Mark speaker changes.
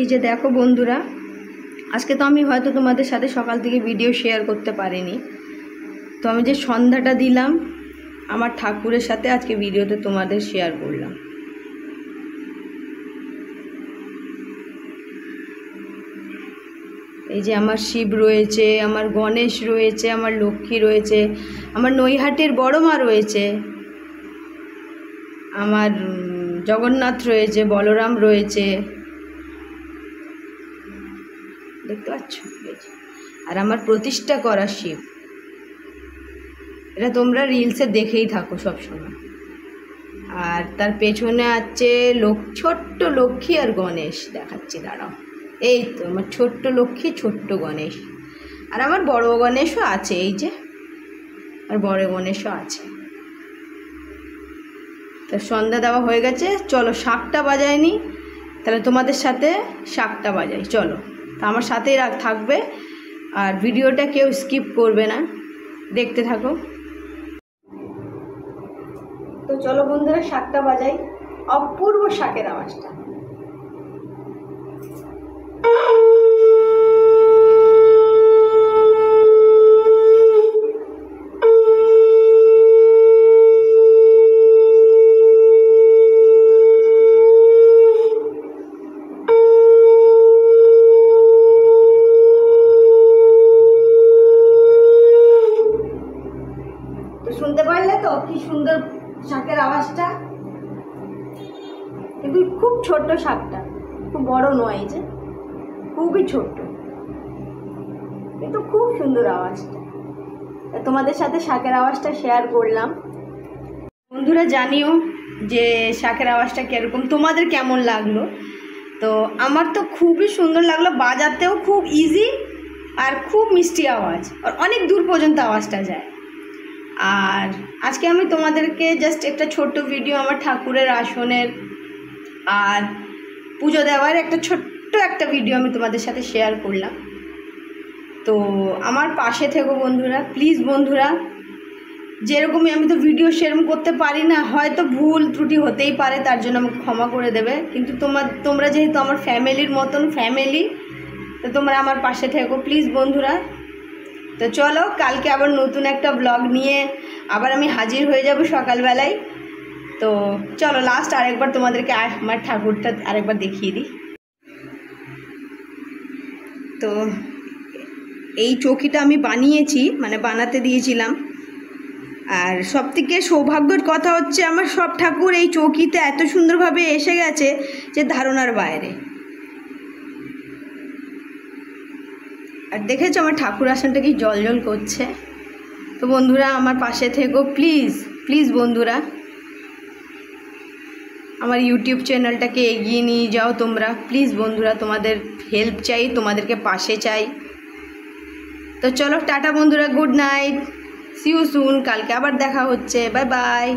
Speaker 1: এই যে দেখো বন্ধুরা, আজকে তো আমি হয়তো তোমাদের সাথে সকাল থেকে ভিডিও শেয়ার করতে পারিনি, তো আমি যে সন্ধ্যাটা দিলাম আমার ঠাকুরের সাথে আজকে ভিডিওতে তোমাদের শেয়ার করলাম। এই যে আমার শিব রয়েছে, আমার গণেশ রয়েছে, আমার লক্ষ্মী রয়েছে, আমার নৈহাটির বড় মা রয়েছে, আমার জগন্নাথ রয়েছে, বলরাম রয়েছে, দেখতে পাচ্ছ? আর আমার প্রতিষ্ঠা করা শিব, এটা তোমরা রিলসে দেখেই থাকো সব সময়। আর তার পেছনে আছে ছোট্ট লক্ষ্মী আর গণেশ, দেখাচ্ছি দাঁড়াও। এই তো আমার ছোট্ট লক্ষ্মী, ছোট্ট গণেশ, আর আমার বড় গণেশও আছে, এই যে আর বড় গণেশও আছে। তো সন্ধ্যা দেওয়া হয়ে গেছে, চলো শাকটা বাজায়নি, তাহলে তোমাদের সাথে শাকটা বাজাই, চলো। তো আমার সাথেই থাকবে, আর ভিডিওটা কেউ স্কিপ করবে না, দেখতে থাকো। তো চলো বন্ধুরা, শাকটা বাজাই, অপূর্ব শাকের আওয়াজটা। শুনতে পারলে তো কি সুন্দর শাকের আওয়াজটা, কিন্তু খুব ছোট্ট শাকটা, খুব বড় নয়, যে খুবই ছোট্ট, কিন্তু খুব সুন্দর আওয়াজটা। তোমাদের সাথে শাকের আওয়াজটা শেয়ার করলাম। বন্ধুরা জানিও যে শাকের আওয়াজটা কীরকম, তোমাদের কেমন লাগলো। তো আমার তো খুবই সুন্দর লাগলো, বাজাতেও খুব ইজি, আর খুব মিষ্টি আওয়াজ, আর অনেক দূর পর্যন্ত আওয়াজটা যায়। আর আজকে আমি তোমাদেরকে জাস্ট একটা ছোট্ট ভিডিও আমার ঠাকুরের আসনের আর পুজো দেওয়ার ছোট্ট একটা ভিডিও আমি তোমাদের সাথে শেয়ার করলাম। তো আমার পাশে থেকো বন্ধুরা, প্লিজ বন্ধুরা। যেরকমই আমি তো ভিডিও সেরকম করতে পারি না, হয়তো ভুল ত্রুটি হতেই পারে, তার জন্য আমাকে ক্ষমা করে দেবে। কিন্তু তোমরা যেহেতু আমার ফ্যামিলির মতন ফ্যামিলি, তো তোমরা আমার পাশে থেকো প্লিজ বন্ধুরা। তো চলো, কালকে আবার নতুন একটা ব্লগ নিয়ে আবার আমি হাজির হয়ে যাব সকালবেলায়। তো চলো লাস্ট আরেকবার তোমাদেরকে আমার ঠাকুরটা আরেকবার দেখিয়ে দিই। তো এই চৌকিটা আমি বানিয়েছি, মানে বানাতে দিয়েছিলাম। আর সবথেকে সৌভাগ্যের কথা হচ্ছে আমার সব ঠাকুর এই চৌকিতে এত সুন্দরভাবে এসে গেছে যে ধারণার বাইরে। আর দেখেছো আমার ঠাকুর আসনটা কি জল করছে। তো বন্ধুরা আমার পাশে থেকো প্লিজ প্লিজ বন্ধুরা, আমার ইউটিউব চ্যানেলটাকে এগিয়ে নিয়ে যাও তোমরা প্লিজ বন্ধুরা, তোমাদের হেল্প চাই, তোমাদেরকে পাশে চাই। তো চলো টাটা বন্ধুরা, good night, see you soon, কালকে আবার দেখা হচ্ছে, বাই বাই।